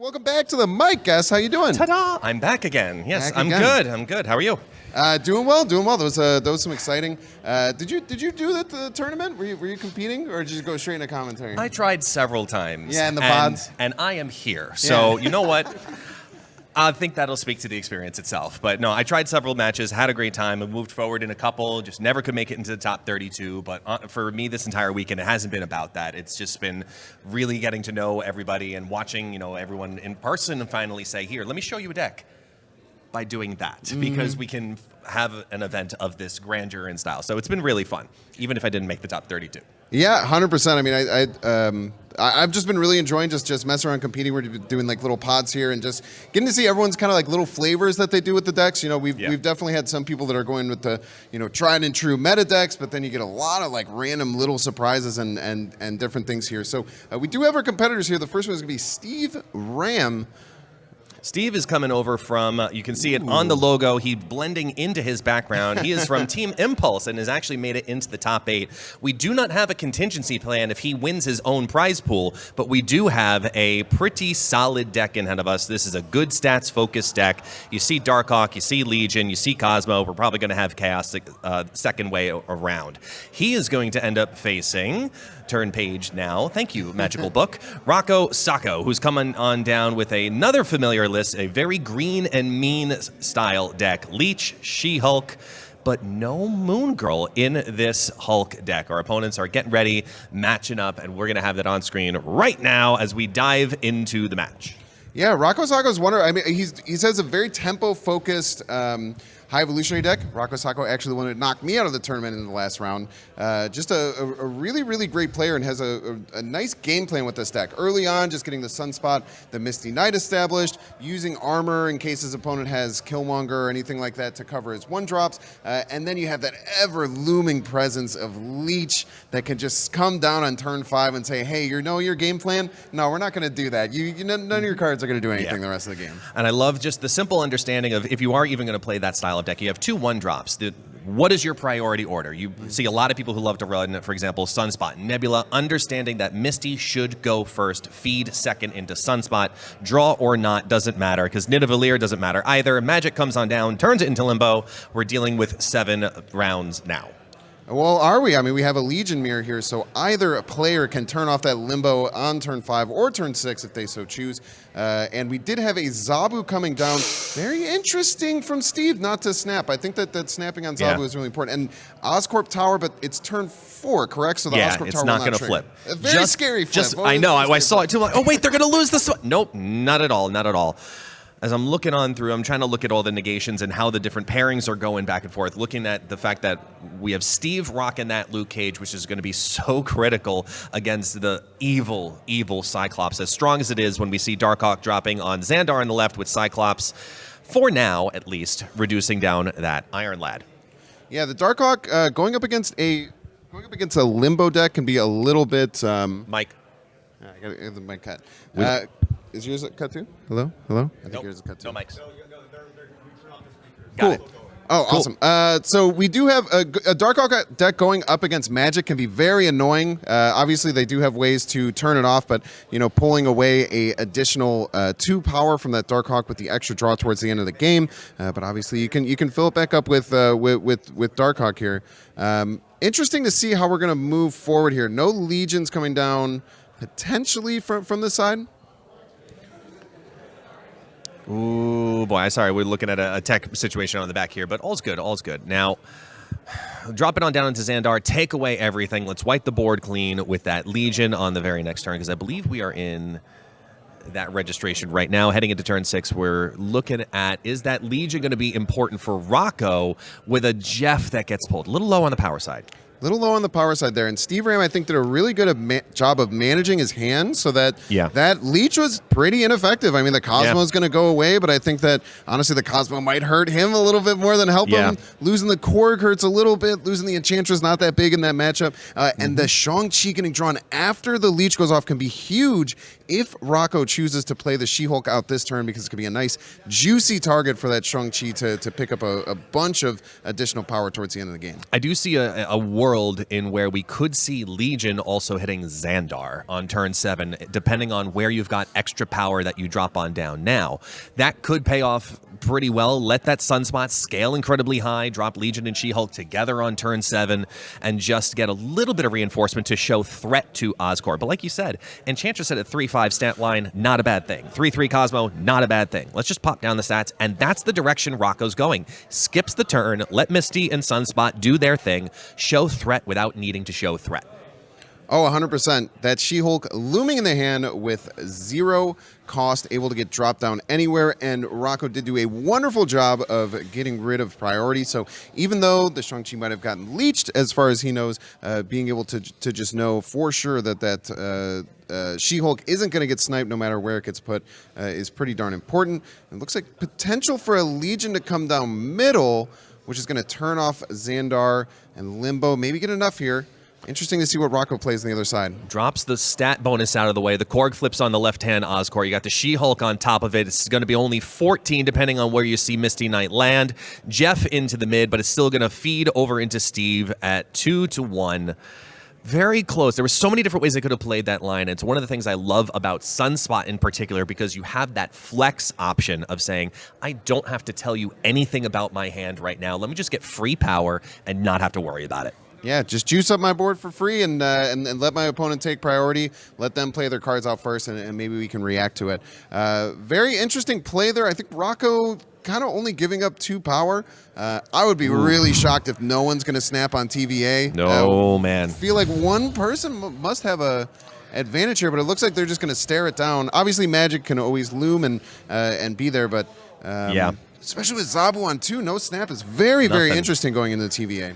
welcome back to the mic, guest. How you doing? Ta-da! I'm back again. Yes, I'm good. I'm good. How are you? Doing well. There was some exciting. Did you do the tournament? Were you competing, or did you go straight into commentary? I tried several times. Yeah, in the pods. And I am here. So you know what? I think that'll speak to the experience itself. But no, I tried several matches, had a great time, and moved forward in a couple, just never could make it into the top 32. But for me this entire weekend, it hasn't been about that. It's just been really getting to know everybody and watching, everyone in person and finally say, here, let me show you a deck by doing that. Because we can have an event of this grandeur and style. So it's been really fun, even if I didn't make the top 32. Yeah, 100%. I mean, I've just been really enjoying just messing around competing. We're doing like little pods here and just getting to see everyone's kind of like little flavors that they do with the decks. We've definitely had some people that are going with the tried and true meta decks, but then you get a lot of like random little surprises and different things here. So we do have our competitors here. The first one is gonna be Steveram. Steve is coming over from, you can see it on the logo, he's blending into his background. He is from Team Impulse and has actually made it into the top 8. We do not have a contingency plan if he wins his own prize pool, but we do have a pretty solid deck in ahead of us. This is a good stats-focused deck. You see Darkhawk, you see Legion, you see Cosmo. We're probably going to have Chaos second way around. He is going to end up facing, turn page now, thank you, Magical Book, RoccoSocko, who's coming on down with another familiar list, a very green and mean style deck. Leech, She-Hulk, but no Moon Girl in this Hulk deck. Our opponents are getting ready, matching up, and we're going to have that on screen right now as we dive into the match. Yeah, RoccoSocko's wonder. I mean, he has a very tempo-focused high evolutionary deck. RoccoSocko actually the one that knocked me out of the tournament in the last round. Just a really, really great player and has a nice game plan with this deck. Early on, just getting the Sunspot, the Misty Knight established, using armor in case his opponent has Killmonger or anything like that to cover his 1-drops. And then you have that ever-looming presence of Leech that can just come down on turn 5 and say, hey, you know your game plan? No, we're not going to do that. None of your cards are going to do anything the rest of the game. And I love just the simple understanding of if you are even going to play that style of deck, you have 2 1-drops. What is your priority order? You see a lot of people who love to run, for example, Sunspot, Nebula, understanding that Misty should go first, feed second into Sunspot, draw or not, doesn't matter, because Nidavellir doesn't matter either. Magic comes on down, turns it into Limbo. We're dealing with 7 rounds now. Well, are we? I mean, we have a Legion mirror here, so either a player can turn off that Limbo on turn 5 or turn 6 if they so choose. And we did have a Zabu coming down. Very interesting from Steve not to snap. I think that snapping on Zabu is really important. And Oscorp Tower, but it's turn 4, correct? So the Oscorp Tower it's not going to flip. A very scary flip. I know. I saw it too. Like, oh, wait, they're going to lose this one. Nope, not at all. Not at all. As I'm looking on through, I'm trying to look at all the negations and how the different pairings are going back and forth, looking at the fact that we have Steve rocking that Luke Cage, which is going to be so critical against the evil, evil Cyclops, as strong as it is when we see Darkhawk dropping on Xandar on the left with Cyclops, for now at least, reducing down that Iron Lad. Yeah, the Darkhawk going up against a Limbo deck can be a little bit... Mike. I got to get the mic cut. Is yours cut too? Hello? I think yours is cut too. No mics. Cool. Oh, awesome. So we do have a Darkhawk deck going up against Magic can be very annoying. Obviously, they do have ways to turn it off, but pulling away a additional 2 power from that Darkhawk with the extra draw towards the end of the game. But obviously, you can fill it back up with Darkhawk here. Interesting to see how we're going to move forward here. No Legions coming down potentially from this side. Ooh, boy, sorry, we're looking at a tech situation on the back here, but all's good, all's good. Now, drop it on down into Xandar, take away everything. Let's wipe the board clean with that Legion on the very next turn, because I believe we are in that registration right now. Heading into turn 6, we're looking at, is that Legion going to be important for Rocco with a Jeff that gets pulled? A little low on the power side. Little low on the power side there, and Steveram I think did a really good job of managing his hand so that that Leech was pretty ineffective. I mean, the Cosmo's going to go away, but I think that honestly the Cosmo might hurt him a little bit more than help him. Losing the Korg hurts a little bit. Losing the Enchantress not that big in that matchup, and the Shang-Chi getting drawn after the Leech goes off can be huge if Rocco chooses to play the She-Hulk out this turn, because it's going to be a nice, juicy target for that Shang-Chi to pick up a bunch of additional power towards the end of the game. I do see a world in where we could see Legion also hitting Xandar on turn 7, depending on where you've got extra power that you drop on down. Now, that could pay off pretty well. Let that Sunspot scale incredibly high, drop Legion and She-Hulk together on turn 7, and just get a little bit of reinforcement to show threat to Oscorp. But like you said, Enchantress at a 3-5 stat line, not a bad thing. 3-3 Cosmo, not a bad thing. Let's just pop down the stats, and that's the direction Rocco's going. Skips the turn, let Misty and Sunspot do their thing, show threat without needing to show threat. Oh, 100%. That She-Hulk looming in the hand with 0 cost, able to get dropped down anywhere, and Rocco did do a wonderful job of getting rid of priority. So even though the Shang-Chi might have gotten leached, as far as he knows, being able to just know for sure that She-Hulk isn't going to get sniped no matter where it gets put is pretty darn important. It looks like potential for a Legion to come down middle, which is going to turn off Xandar and Limbo. Maybe get enough here. Interesting to see what Rocco plays on the other side. Drops the stat bonus out of the way. The Korg flips on the left-hand Oscorp. You got the She-Hulk on top of it. It's going to be only 14, depending on where you see Misty Knight land. Jeff into the mid, but it's still going to feed over into Steve at 2-1. Very close. There were so many different ways they could have played that line. It's one of the things I love about Sunspot in particular, because you have that flex option of saying, I don't have to tell you anything about my hand right now. Let me just get free power and not have to worry about it. Yeah, just juice up my board for free and let my opponent take priority. Let them play their cards out first, and maybe we can react to it. Very interesting play there. I think Rocco kind of only giving up 2 power. I would be really shocked if no one's going to snap on TVA. No, man. I feel like one person must have a advantage here, but it looks like they're just going to stare it down. Obviously, Magic can always loom and be there, but yeah, especially with Zabu on 2, no snap is very, very interesting going into the TVA.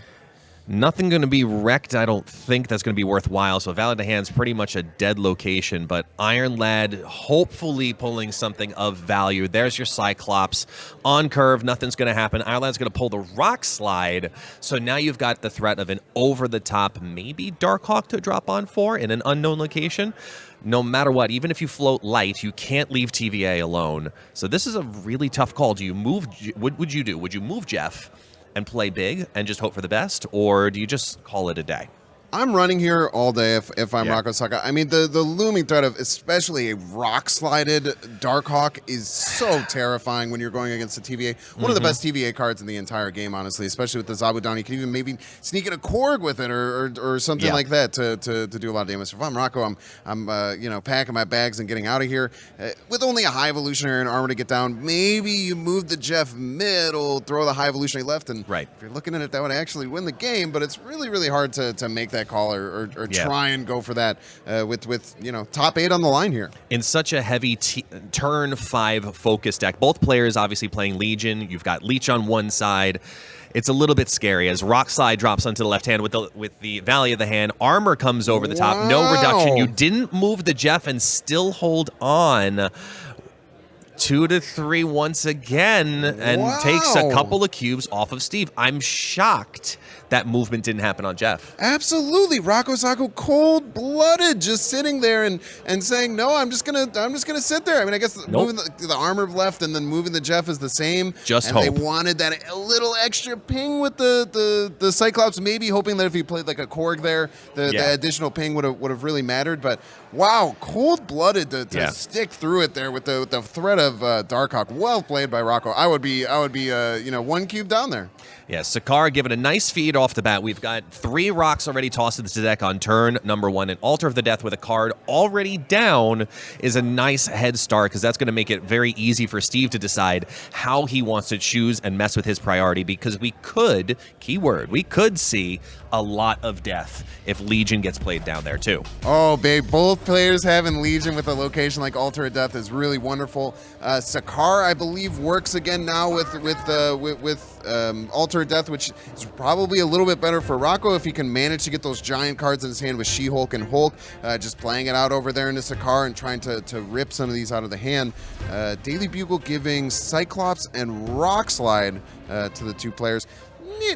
Nothing going to be wrecked. I don't think that's going to be worthwhile. So Valid to Hand's pretty much a dead location, but Iron Lad hopefully pulling something of value. There's your Cyclops. On curve, nothing's going to happen. Iron Lad's going to pull the Rock Slide. So now you've got the threat of an over-the-top, maybe Darkhawk to drop on 4 in an unknown location. No matter what, even if you float light, you can't leave TVA alone. So this is a really tough call. Do you move? What would you do? Would you move Jeff and play big and just hope for the best, or do you just call it a day? I'm running here all day if I'm RoccoSocko. I mean, the looming threat of especially a rock-slided Darkhawk is so terrifying when you're going against the TVA. One of the best TVA cards in the entire game, honestly, especially with the Zabudan. You can even maybe sneak in a Korg with it or something like that to do a lot of damage. If I'm Rocco, I'm you know, packing my bags and getting out of here. With only a High Evolutionary and Armor to get down, maybe you move the Jeff middle, throw the High Evolutionary left, and if you're looking at it, that would actually win the game, but it's really, really hard to make that call or try and go for that with you know, top 8 on the line here. In such a heavy turn 5 focus deck, both players obviously playing Legion. You've got Leech on one side. It's a little bit scary as Rock Slide drops onto the left hand with the Valley of the Hand. Armor comes over the top. No reduction. You didn't move the Jeff and still hold on. 2-3 once again, and takes a couple of cubes off of Steve. I'm shocked that movement didn't happen on Jeff. Absolutely, RoccoSocko cold-blooded, just sitting there and saying, no, I'm just gonna sit there. I mean, I guess moving the armor left and then moving the Jeff is the same. Just and hope. They wanted that a little extra ping with the Cyclops, maybe hoping that if he played like a Korg there, the additional ping would have really mattered. But wow, cold-blooded to stick through it there with the threat of Darkhawk. Well played by Rocco. I would be you know, 1 cube down there. Yeah, Sakar giving a nice feed off the bat. We've got 3 rocks already tossed into the deck on turn number 1. An Altar of the Death with a card already down is a nice head start, because that's going to make it very easy for Steve to decide how he wants to choose and mess with his priority, because we could, keyword, we could see a lot of death if Legion gets played down there too. Oh, babe, both players having Legion with a location like Altar of Death is really wonderful. Sakar, I believe, works again now with Altar of Death, which is probably a little bit better for Rocco if he can manage to get those giant cards in his hand with She-Hulk and Hulk, just playing it out over there into Sakar and trying to rip some of these out of the hand. Daily Bugle giving Cyclops and Rock Slide to the 2 players.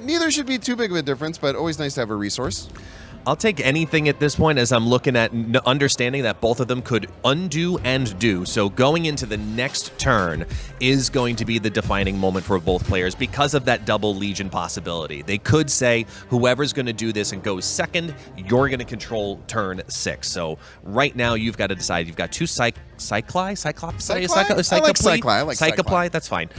Neither should be too big of a difference, but always nice to have a resource. I'll take anything at this point as I'm looking at understanding that both of them could undo and do. So going into the next turn is going to be the defining moment for both players because of that double Legion possibility. They could say, whoever's going to do this and goes second, you're going to control turn 6. So right now you've got to decide. You've got two Cyclops? I like Cycli. I like Cycloply, that's fine.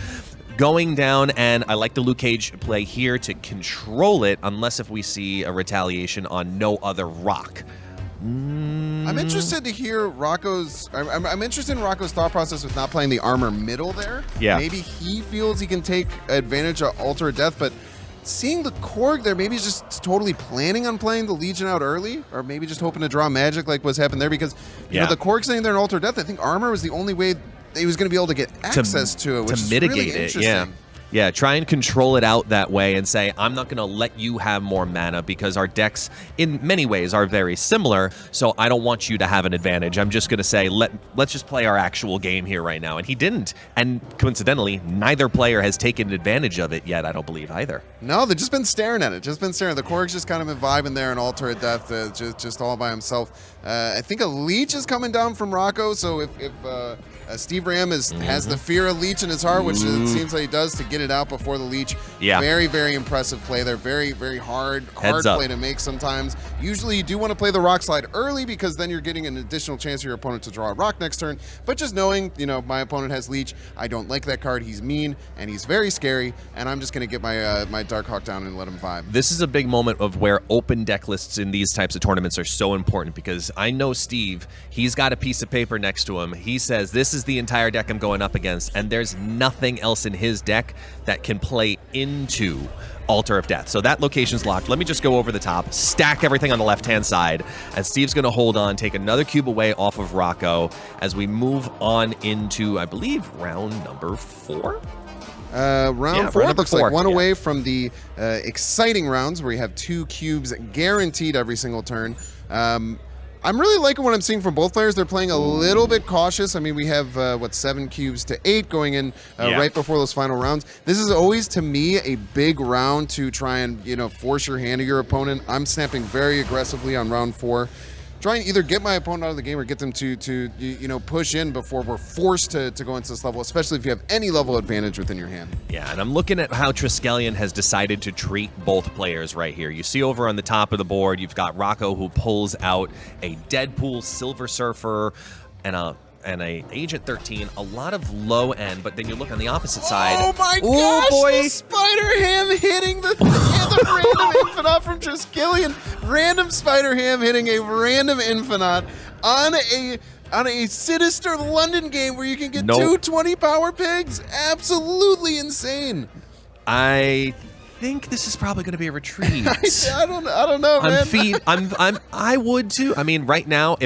Going down, and I like the Luke Cage play here to control it, unless if we see a retaliation on no other rock. I'm interested to hear Rocco's. I'm interested in Rocco's thought process with not playing the armor middle there. Yeah. Maybe he feels he can take advantage of Altar of Death, but seeing the Korg there, maybe he's just totally planning on playing the Legion out early, or maybe just hoping to draw magic like what's happened there, because you know, the Korg sitting there in Altar of Death, I think armor was the only way he was going to be able to get access to it, which to mitigate is really it. interesting. Yeah, try and control it out that way and say, I'm not going to let you have more mana because our decks, in many ways, are very similar, so I don't want you to have an advantage. I'm just going to say, let's just play our actual game here right now. And he didn't. And coincidentally, neither player has taken advantage of it yet, I don't believe, either. No, they've just been staring at it. The Korg's just kind of been vibing there in Altar of Death, just all by himself. I think a Leech is coming down from Rocco, so if Steveram has the fear of Leech in his heart, which it seems like he does, to get it out before the Leech. Yeah. Very, very impressive play there. Very, very hard play to make sometimes. Usually you do want to play the Rock Slide early because then you're getting an additional chance for your opponent to draw a rock next turn. But just knowing, you know, my opponent has Leech, I don't like that card. He's mean and he's very scary, and I'm just going to get my my Darkhawk down and let him vibe. This is a big moment of where open deck lists in these types of tournaments are so important, because I know Steve, he's got a piece of paper next to him. He says, this is the entire deck I'm going up against, and there's nothing else in his deck that can play into Altar of Death. So that location's locked. Let me just go over the top, stack everything on the left-hand side, and Steve's going to hold on, take another cube away off of Rocco as we move on into, I believe, round number 4? Round 4 looks like one yeah. away from the exciting rounds where you have 2 cubes guaranteed every single turn. I'm really liking what I'm seeing from both players. They're playing a little bit cautious. I mean, we have, 7 cubes to 8 going in right before those final rounds. This is always, to me, a big round to try and, you know, force your hand to your opponent. I'm snapping very aggressively on round 4. Try and either get my opponent out of the game or get them to you know, push in before we're forced to go into this level, especially if you have any level advantage within your hand. Yeah, and I'm looking at how Triskelion has decided to treat both players right here. You see over on the top of the board, you've got Rocco, who pulls out a Deadpool, Silver Surfer, and a Agent 13, a lot of low end, but then you look on the opposite side. Oh my gosh, boy. the Spider Ham hitting the random Infinite from Triskelion. Random Spider Ham hitting a random Infinite on a Sinister London game where you can get 2 20 power pigs. Absolutely insane. I think this is probably going to be a retreat. I don't know, man. I would too. I mean, right now,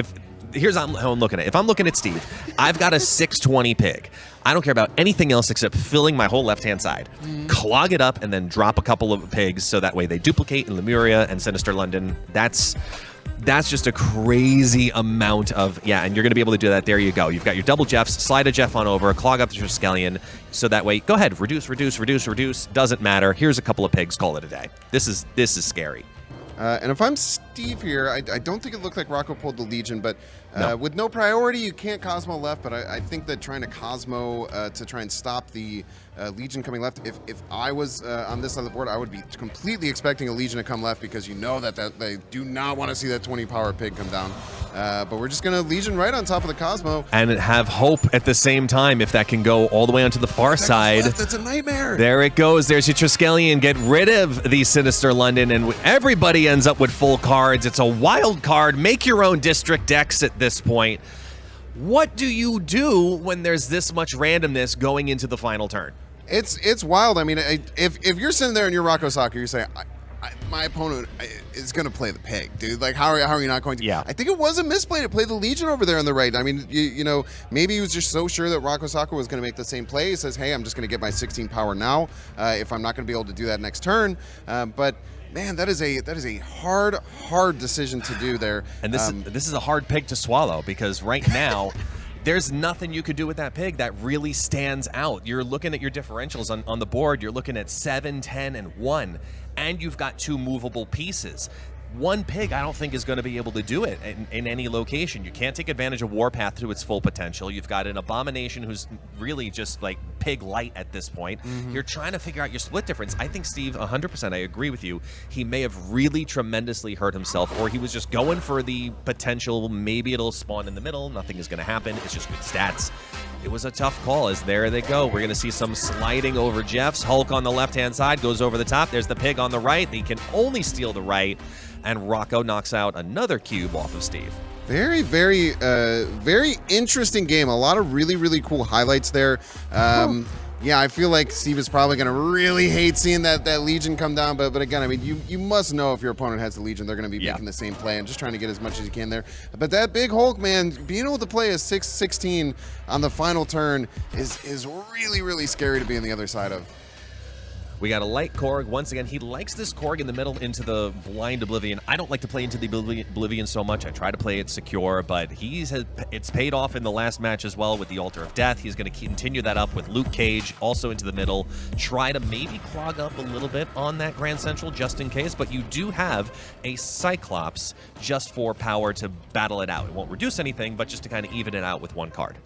here's how I'm looking at it. If I'm looking at Steve, I've got a 620 pig. I don't care about anything else except filling my whole left-hand side. Clog it up and then drop a couple of pigs so that way they duplicate in Lemuria and Sinister London. That's just a crazy amount of, and you're going to be able to do that. There you go. You've got your double Jeffs, slide a Jeff on over, clog up the Triskelion, so that way, go ahead, reduce. Doesn't matter. Here's a couple of pigs, call it a day. This is scary. And if I'm Steve here, I don't think it looked like Rocco pulled the Legion, but with no priority, you can't Cosmo left, but I think that trying to Cosmo to try and stop the Legion coming left, if I was on this side of the board, I would be completely expecting a Legion to come left, because you know that they do not want to see that 20 power pig come down. But we're just going to Legion right on top of the Cosmo. And have hope at the same time if that can go all the way onto the far side. That's a nightmare. There it goes. There's your Triskelion. Get rid of the Sinister London, and everybody ends up with full cards. It's a wild card. Make your own district decks at this point. What do you do when there's this much randomness going into the final turn? It's wild. I mean, if you're sitting there and you're RoccoSocko, you're saying, my opponent is going to play the pig, dude. Like, how are you not going to? Yeah. I think it was a misplay to play the Legion over there on the right. I mean, you know, maybe he was just so sure that RoccoSocko was going to make the same play. He says, hey, I'm just going to get my 16 power now if I'm not going to be able to do that next turn. But man, that is a hard decision to do there. And this is a hard pig to swallow, because right now there's nothing you could do with that pig that really stands out. You're looking at your differentials on the board. You're looking at 7, 10, and 1, and you've got 2 movable pieces. one pig I don't think is going to be able to do it in any location. You can't take advantage of Warpath to its full potential. You've got an Abomination who's really just like pig light at this point. You're trying to figure out your split difference. I think Steve, 100%, I agree with you. He may have really tremendously hurt himself, or he was just going for the potential. Maybe it'll spawn in the middle. Nothing is going to happen. It's just good stats. It was a tough call, as there they go. We're going to see some sliding over Jeff's. Hulk on the left-hand side goes over the top. There's the pig on the right. He can only steal the right, and Rocco knocks out another cube off of Steve. Very, very interesting game. A lot of really, really cool highlights there. Yeah, I feel like Steve is probably going to really hate seeing that Legion come down. But again, I mean, you must know if your opponent has the Legion, they're going to be making the same play and just trying to get as much as you can there. But that big Hulk, man, being able to play a 6-16 on the final turn is really, really scary to be on the other side of. We got a light Korg. Once again, he likes this Korg in the middle into the Blind Oblivion. I don't like to play into the Oblivion so much. I try to play it secure, but it's paid off in the last match as well with the Altar of Death. He's going to continue that up with Luke Cage also into the middle. Try to maybe clog up a little bit on that Grand Central just in case, but you do have a Cyclops just for power to battle it out. It won't reduce anything, but just to kind of even it out with one card.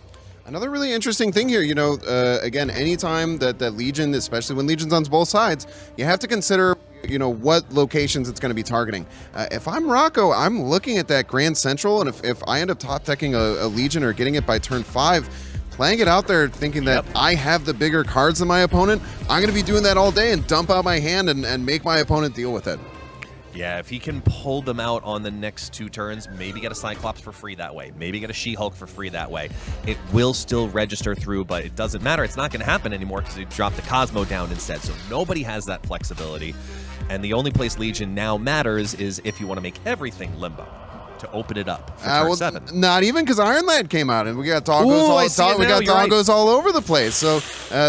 Another really interesting thing here, again, anytime that Legion, especially when Legion's on both sides, you have to consider, what locations it's going to be targeting. If I'm Rocco, I'm looking at that Grand Central, and if I end up top decking a Legion or getting it by turn 5, playing it out there thinking that I have the bigger cards than my opponent, I'm going to be doing that all day and dump out my hand and make my opponent deal with it. Yeah, if he can pull them out on the next 2 turns, maybe get a Cyclops for free that way, maybe get a She-Hulk for free that way. It will still register through, but it doesn't matter. It's not going to happen anymore because he dropped the Cosmo down instead, so nobody has that flexibility. And the only place Legion now matters is if you want to make everything Limbo, to open it up for turn 7. Not even, because Iron Lad came out, and we got doggos all over the place. So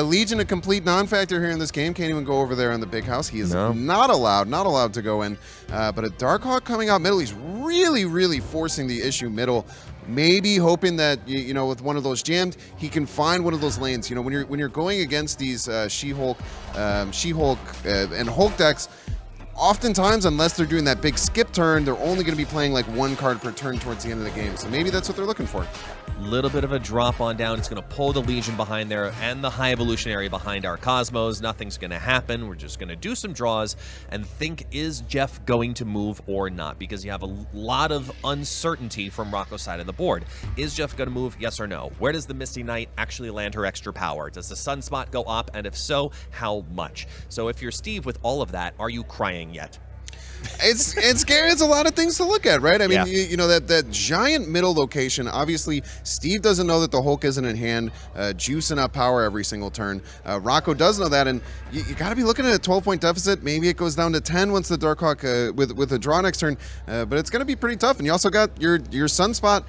Legion, a complete non-factor here in this game. Can't even go over there on the big house. He is not allowed to go in. But a Darkhawk coming out middle, he's really, really forcing the issue middle. Maybe hoping that with one of those jammed, he can find one of those lanes. When you're going against these She-Hulk, and Hulk decks. Oftentimes, unless they're doing that big skip turn, they're only going to be playing like 1 card per turn towards the end of the game. So maybe that's what they're looking for. Little bit of a drop on down. It's going to pull the Legion behind there and the High Evolutionary behind our Cosmos. Nothing's going to happen. We're just going to do some draws and think, is Jeff going to move or not? Because you have a lot of uncertainty from Rocco's side of the board. Is Jeff going to move? Yes or no? Where does the Misty Knight actually land her extra power? Does the Sunspot go up? And if so, how much? So if you're Steve with all of that, are you crying yet? It's scary. It's a lot of things to look at, right? I mean, that giant middle location. Obviously, Steve doesn't know that the Hulk isn't in hand, juicing up power every single turn. Rocco does know that, and you got to be looking at a 12-point deficit. Maybe it goes down to 10 once the Darkhawk with a draw next turn, but it's going to be pretty tough. And you also got your Sunspot.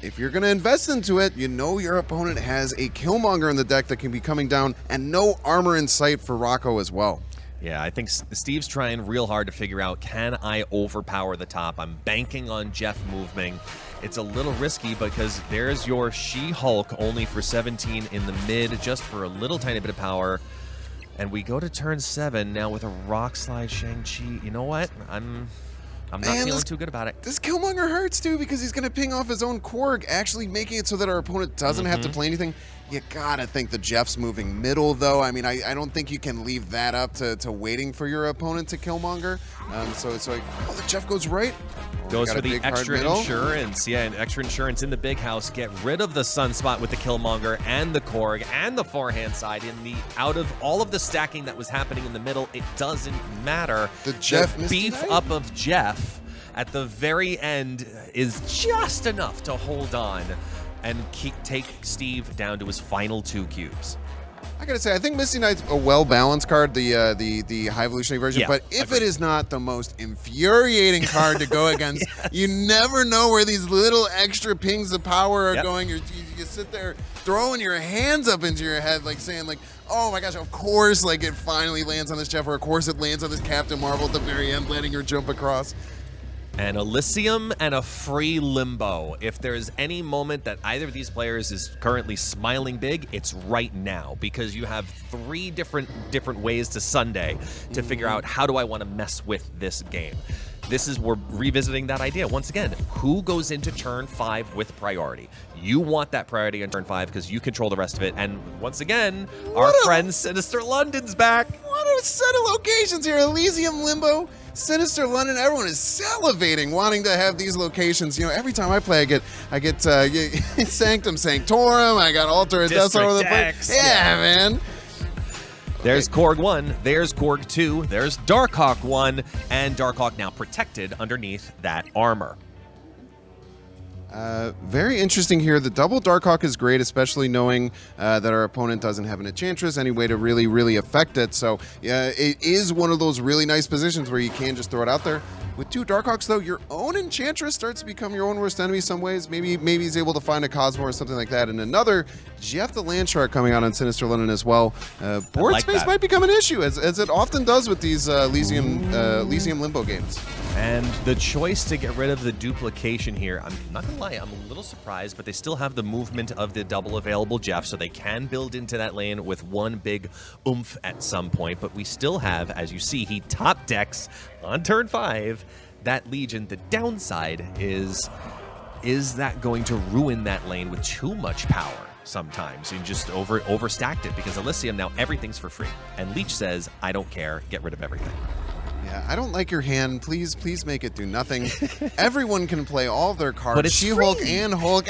If you're going to invest into it, your opponent has a Killmonger in the deck that can be coming down, and no armor in sight for Rocco as well. Yeah, I think Steve's trying real hard to figure out, can I overpower the top? I'm banking on Jeff moving. It's a little risky because there's your She-Hulk only for 17 in the mid, just for a little tiny bit of power. And we go to turn 7 now with a Rock Slide Shang-Chi. You know what? I'm not feeling too good about it. This Killmonger hurts, too, because he's going to ping off his own Korg, actually making it so that our opponent doesn't have to play anything. You got to think the Jeff's moving middle, though. I mean, I don't think you can leave that up to waiting for your opponent to Killmonger. So it's like, the Jeff goes right. Goes for the extra insurance. Yeah, and extra insurance in the big house. Get rid of the Sunspot with the Killmonger and the Korg and the forehand side. Out of all of the stacking that was happening in the middle, it doesn't matter. The beef up of Jeff at the very end is just enough to hold on and take Steve down to his final 2 cubes. I gotta say, I think Misty Knight's a well-balanced card, the High Evolutionary version, but if it is not the most infuriating card to go against, you never know where these little extra pings of power are going. You sit there throwing your hands up into your head, like saying, like, oh my gosh, of course, like it finally lands on this Jeff, or of course it lands on this Captain Marvel at the very end, letting her jump across. An Elysium and a free Limbo. If there's any moment that either of these players is currently smiling big, it's right now, because you have 3 different ways to Sunday to figure out, how do I want to mess with this game. we're revisiting that idea once again. Who goes into turn 5 with priority? You want that priority on turn 5 because you control the rest of it. And once again, our friend Sinister London's back. What a set of locations here. Elysium, Limbo, Sinister London. Everyone is salivating, wanting to have these locations. You know, every time I play, I get Sanctum Sanctorum. I got Altar Death all over the place. Yeah, man. There's Korg 1, there's Korg 2, there's Darkhawk 1, and Darkhawk now protected underneath that armor. Very interesting here. The double Darkhawk is great, especially knowing that our opponent doesn't have an Enchantress, any way to really, really affect it. So it is one of those really nice positions where you can just throw it out there. With 2 Darkhawks, though, your own Enchantress starts to become your own worst enemy some ways. Maybe he's able to find a Cosmo or something like that. And another Jeff the Landshark coming out on Sinister London as well. Board space might become an issue, as it often does with these Elysium Limbo games. And the choice to get rid of the duplication here, I'm not going to lie, I'm a little surprised, but they still have the movement of the double available Jeff, so they can build into that lane with one big oomph at some point. But we still have, as you see, he top decks on turn 5 that Legion. The downside is that going to ruin that lane with too much power? Sometimes you just overstacked it, because Elysium now everything's for free, and Leech says, I don't care, get rid of everything. Yeah, I don't like your hand. Please make it do nothing. Everyone can play all of their cards. But it's She-Hulk free. and Hulk.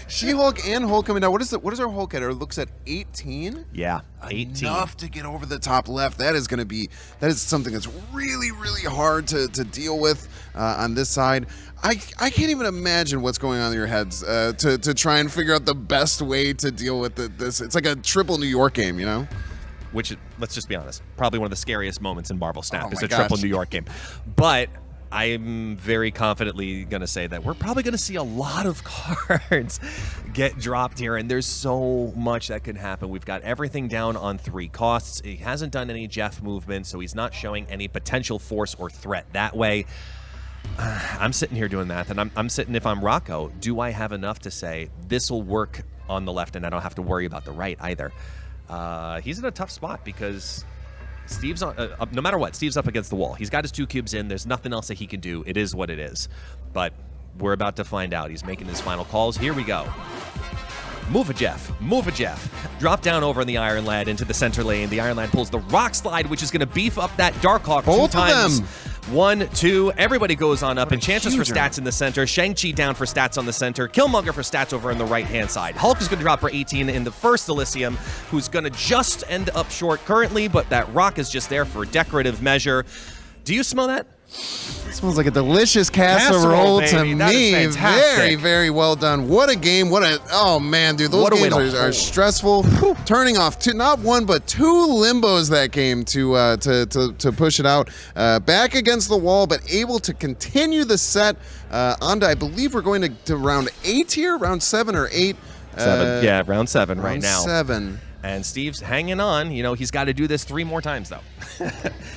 She-Hulk and Hulk coming down. What is our Hulk at? It looks at 18. Yeah, 18. Enough to get over the top left. That is something that's really, really hard to deal with on this side. I can't even imagine what's going on in your heads to try and figure out the best way to deal with this. It's like a triple New York game, you know? Which, let's just be honest, probably one of the scariest moments in Marvel Snap is a gosh. triple New York game. But I'm very confidently going to say that we're probably going to see a lot of cards get dropped here, and there's so much that can happen. We've got everything down on 3 costs. He hasn't done any Jeff movement, so he's not showing any potential force or threat that way. I'm sitting here doing math, and I'm sitting, if I'm Rocco, do I have enough to say this will work on the left and I don't have to worry about the right either? He's in a tough spot because Steve's on, no matter what, Steve's up against the wall. He's got his 2 cubes in. There's nothing else that he can do. It is what it is. But we're about to find out. He's making his final calls. Here we go. Move a Jeff. Move a Jeff. Drop down over in the Iron Lad into the center lane. The Iron Lad pulls the Rock Slide, which is going to beef up that Darkhawk Both 2 of times. them. 1, 2. Everybody goes on up. Enchantress for huge stats in the center. Shang-Chi down for stats on the center. Killmonger for stats over on the right-hand side. Hulk is going to drop for 18 in the first Elysium, who's going to just end up short currently, but that rock is just there for decorative measure. Do you smell that? It smells like a delicious casserole to baby. That is me. fantastic. Very, very well done. What a game. Oh, man, dude. Those What a games way to are stressful. Turning off not 1, but 2 limbos that game to push it out. Back against the wall, but able to continue the set on to, I believe we're going to round 8 here, round 7 or 8. 7. Yeah, round 7 right now. Round 7. And Steve's hanging on. You know, he's got to do this 3 more times, though.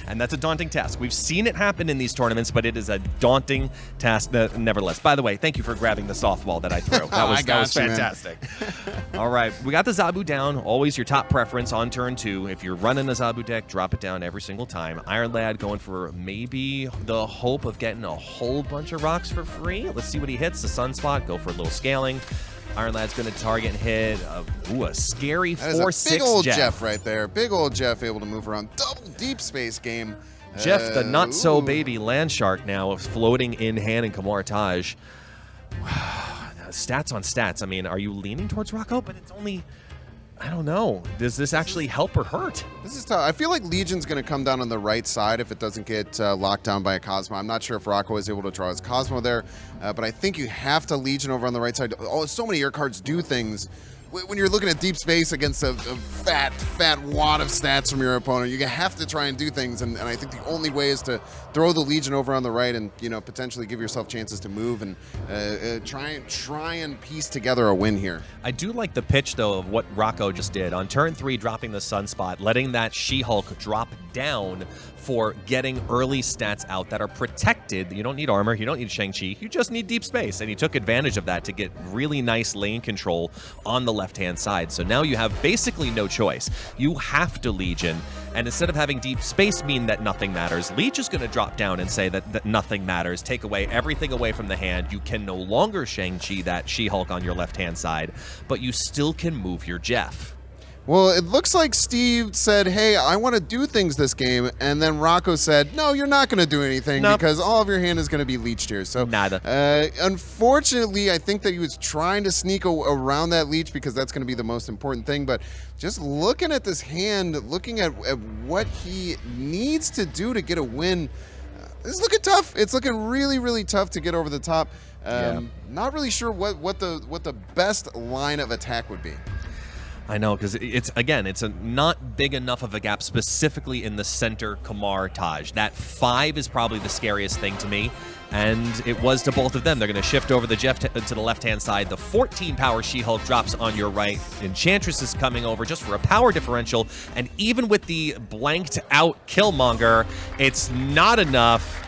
And that's a daunting task. We've seen it happen in these tournaments, but it is a daunting task nevertheless. By the way, thank you for grabbing the softball that I threw. That was fantastic. All right, we got the Zabu down. Always your top preference on turn 2. If you're running a Zabu deck, drop it down every single time. Iron Lad going for maybe the hope of getting a whole bunch of rocks for free. Let's see what he hits. The Sunspot, go for a little scaling. Iron Lad's going to target and hit a scary 4/6 Big old Jeff right there. Big old Jeff able to move around. Double deep space game. Jeff, the not-so-baby land shark now floating in hand in Kamar-Taj. Stats on stats. I mean, are you leaning towards Rocco? But it's only... I don't know. Does this actually help or hurt? This is tough. I feel like Legion's going to come down on the right side if it doesn't get locked down by a Cosmo. I'm not sure if Rocco is able to draw his Cosmo there, but I think you have to Legion over on the right side. Oh, so many of your cards do things. When you're looking at deep space against a fat wad of stats from your opponent, you have to try and do things, and I think the only way is to throw the Legion over on the right and, you know, potentially give yourself chances to move and try and piece together a win here. I do like the pitch, though, of what Rocco just did. On turn 3, dropping the Sunspot, letting that She-Hulk drop down for getting early stats out that are protected. You don't need armor, you don't need Shang-Chi, you just need deep space. And he took advantage of that to get really nice lane control on the left-hand side. So now you have basically no choice. You have to Legion, and instead of having deep space mean that nothing matters, Leech is going to drop down and say that nothing matters, take away everything away from the hand. You can no longer Shang-Chi that She-Hulk on your left-hand side, but you still can move your Jeff. Well, it looks like Steve said, hey, I want to do things this game, and then Rocco said, no, you're not going to do anything because all of your hand is going to be leeched here. So, unfortunately, I think that he was trying to sneak around that leech because that's going to be the most important thing, but just looking at this hand, looking at what he needs to do to get a win, it's looking tough. It's looking really, really tough to get over the top. Not really sure what the best line of attack would be. I know, because it's not big enough of a gap specifically in the center Kamar Taj. That 5 is probably the scariest thing to me, and it was to both of them. They're going to shift over the Jeff to the left-hand side. The 14 power She-Hulk drops on your right. Enchantress is coming over just for a power differential, and even with the blanked out Killmonger, it's not enough.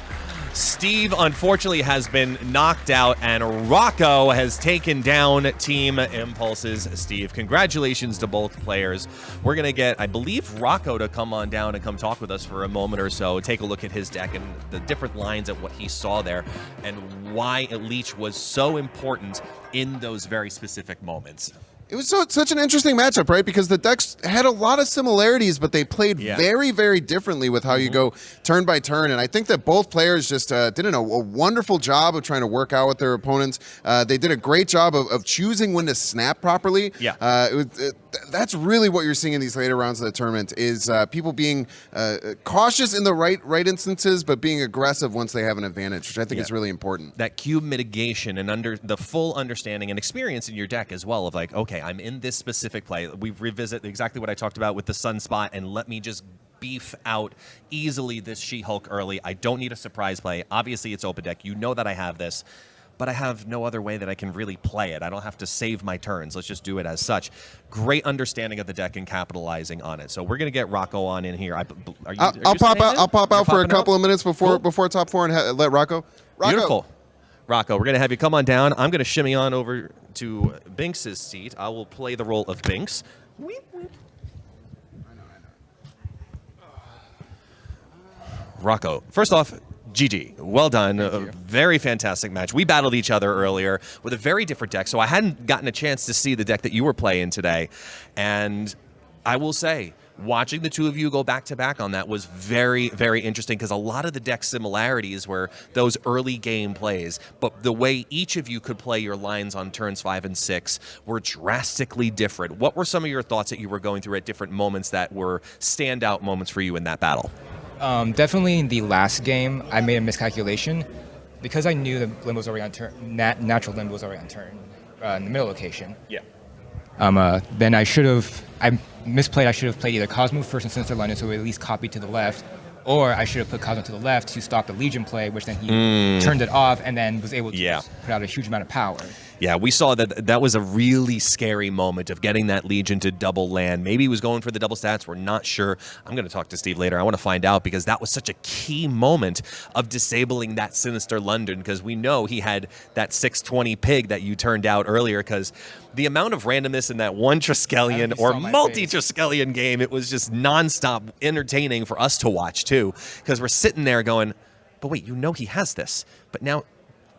Steve, unfortunately, has been knocked out, and Rocco has taken down Team Impulse's Steve. Congratulations to both players. We're going to get, I believe, Rocco to come on down and come talk with us for a moment or so, take a look at his deck and the different lines of what he saw there and why Leech was so important in those very specific moments. It was such an interesting matchup, right? Because the decks had a lot of similarities, but they played very, very differently with how you go turn by turn. And I think that both players just did a wonderful job of trying to work out with their opponents. They did a great job of choosing when to snap properly. That's really what you're seeing in these later rounds of the tournament is people being cautious in the right instances, but being aggressive once they have an advantage, which I think is really important. That cube mitigation and under the full understanding and experience in your deck as well of like, okay, I'm in this specific play. We revisit exactly what I talked about with the Sunspot, and let me just beef out easily this She-Hulk early. I don't need a surprise play. Obviously, it's open deck. You know that I have this, but I have no other way that I can really play it. I don't have to save my turns. Let's just do it as such. Great understanding of the deck and capitalizing on it. So we're going to get Rocco on in here. I'll pop out for a couple of minutes before top 4 and let Rocco. Beautiful. Rocco, we're going to have you come on down. I'm going to shimmy on over to Binks' seat. I will play the role of Binks. Rocco, first off, GG. Well done. A very fantastic match. We battled each other earlier with a very different deck, so I hadn't gotten a chance to see the deck that you were playing today. And I will say, watching the two of you go back-to-back on that was very, very interesting because a lot of the deck similarities were those early game plays, but the way each of you could play your lines on turns 5 and 6 were drastically different. What were some of your thoughts that you were going through at different moments that were standout moments for you in that battle? Definitely in the last game, I made a miscalculation because I knew the limbo was already on turn. Natural limbo was already on turn in the middle location. Then I misplayed. I should have played either Cosmo first and Sinister London, so we at least copied to the left, or I should have put Cosmo to the left to stop the Legion play, which then he turned it off and then was able to put out a huge amount of power. Yeah, we saw that was a really scary moment of getting that Legion to double land. Maybe he was going for the double stats. We're not sure. I'm going to talk to Steve later. I want to find out because that was such a key moment of disabling that Sinister London because we know he had that 620 pig that you turned out earlier because the amount of randomness in that one Triskelion or multi-Triskelion game, it was just nonstop entertaining for us to watch too because we're sitting there going, but wait, you know he has this, but now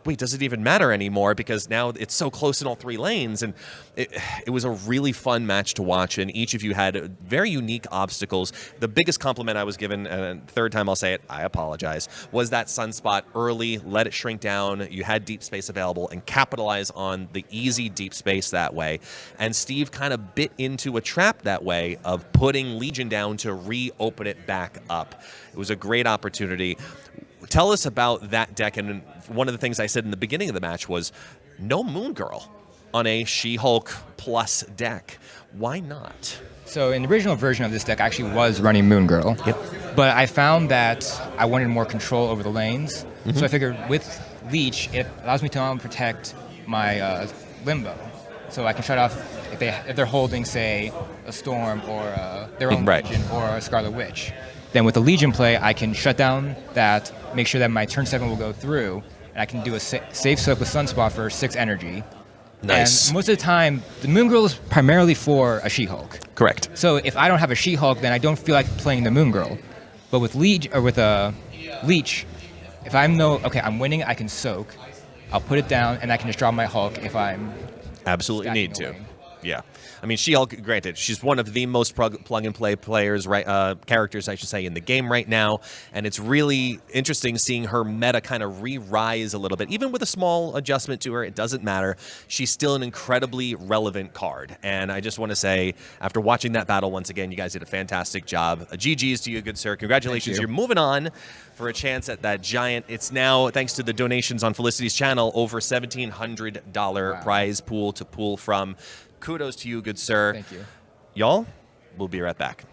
wait, does it even matter anymore? Because now it's so close in all 3 lanes. And it was a really fun match to watch. And each of you had very unique obstacles. The biggest compliment I was given, and third time I'll say it, I apologize, was that Sunspot early, let it shrink down. You had deep space available and capitalize on the easy deep space that way. And Steve kind of bit into a trap that way of putting Legion down to reopen it back up. It was a great opportunity. Tell us about that deck, and one of the things I said in the beginning of the match was no Moon Girl on a She-Hulk plus deck. Why not? So in the original version of this deck, I actually was running Moon Girl, but I found that I wanted more control over the lanes, so I figured with Leech, it allows me to protect my Limbo, so I can shut off if they're holding, say, a Storm or their own Legion or a Scarlet Witch. Then with the Legion play, I can shut down that, make sure that my turn 7 will go through, and I can do a safe soak with Sunspot for 6 energy. Nice. And most of the time, the Moon Girl is primarily for a She-Hulk. Correct. So if I don't have a She-Hulk, then I don't feel like playing the Moon Girl. But with Leech, if I know, okay, I'm winning, I can soak. I'll put it down, and I can just draw my Hulk if I'm absolutely need to. away. Yeah. I mean, She-Hulk, granted, she's one of the most plug-and-play players, characters, I should say, in the game right now, and it's really interesting seeing her meta kind of re-rise a little bit. Even with a small adjustment to her, it doesn't matter. She's still an incredibly relevant card, and I just want to say, after watching that battle once again, you guys did a fantastic job. GG's to you, good sir. Congratulations. You're moving on for a chance at that giant. It's now, thanks to the donations on Felicity's channel, over $1,700 prize pool to pull from. Kudos to you, good sir. Thank you. Y'all, we'll be right back.